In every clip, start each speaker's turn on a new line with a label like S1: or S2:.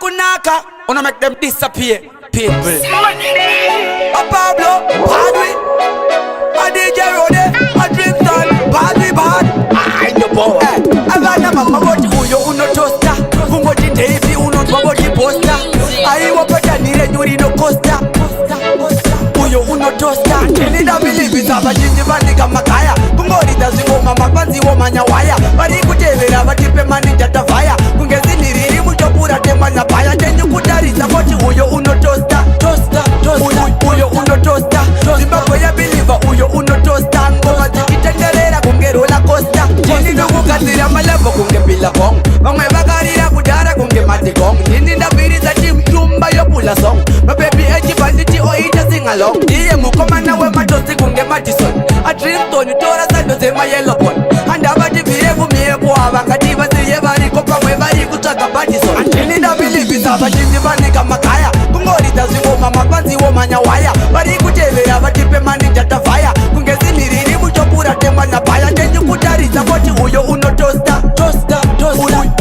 S1: kunaka, wanna make them disappear. People. A Pablo, Padre, a DJ Rode, a Tristan, Padre Bad. I know boy. Avana mama boti uyo uno tosta, fungoti Davey uno twaboti posta. Ayi wapata nire nyuri no costa. Uyo uno tosta, chini da bilibi saba jinji bandika makaya. Kungori da zingo mama panzi wo manyawaya. Bari kutevera batipe mani jata fire. Kungezi niriri muchopura tema na paya. Tenyu kutari saboti uyo uno tosta. Uyo uno tosta. Zimbabwe ya biliva uyo uno tosta. Ngoma zikitendelera kungerola costa. Chini nungu katira malabo kunge pila kong. Mangwe bagarira kudara kunge mati kong. Nini ndabiri za chimchumba yo pula song. Mababy eji banditi oita sing along. Iye mukomana we matosi kunge Madison. A dream toni tora sando zema yellow boy. Andabati virevu mieku avangati vasiye vari kopa mwe vari kutaka Madison. Chini ndabili saba jinji bandika makaya. Kungori da zingo mama panzi wo manyawaya. Vari kutevera vatipe mani jata fire. Kungezi niriri muchopura tema na paya. Tenyu kutari saboti uyo uno tosta.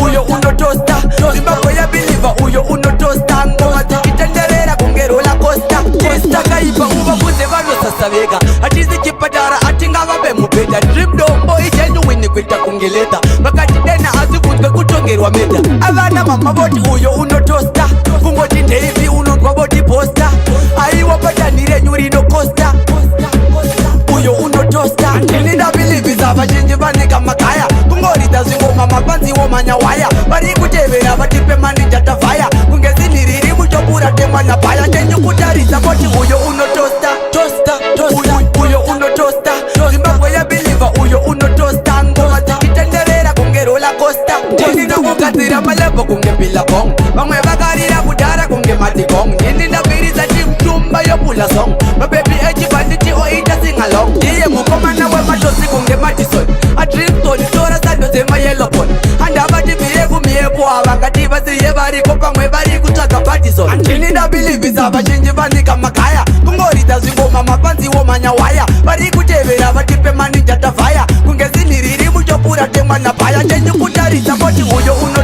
S1: Uyo uno tosta. Zimbabwe ya biliva uyo uno tosta. Ngoma zikitendelera kungerola costa. Costa kaipa uba kuze vano sasa vega. Atizi kipadara atinga vabe mubeda. Dream dombo ijenu wini kwita kungeleta. Bakati dena azikunzwe kutongerwa meta. Avana mama boti uyo uno tosta. Fungoti Davey uno twaboti posta. Ayi wapata nire nyuri no costa. Uyo uno tosta. Chini da bilivi zaba jinji vanika makaya. Kungori da zingo mama panzi wo manyawaya. Bari kutevera vatipe mani jata fire. Kungezi niriri muchopura tema na paya. Tenyu kutari saboti uyo uno tosta. Uyo uno tosta. Zimbabwe ya biliva uyo uno tosta. Ngoma zikitendelera kungerola costa. Chini nungu katira malabo kunge pila kong. Mangwe bagarira kudara kunge mati kong. Nini ndabiri za chimchumba yo pula song. Mababy eji banditi oita sing along. Iye mukomana we matosi kunge Madison. A dream toni tora sando zema yellow boy. Andabati virevu mieku avangati vasiye vari kopa mwe vari kutaka Madison. Chini ndabili saba jinji bandika makaya. Kungori da zingo mama panzi wo manyawaya. Vari kutevera vatipe mani jata fire. Kungezi niriri muchopura tema na paya. Tenyu kutari saboti uyo uno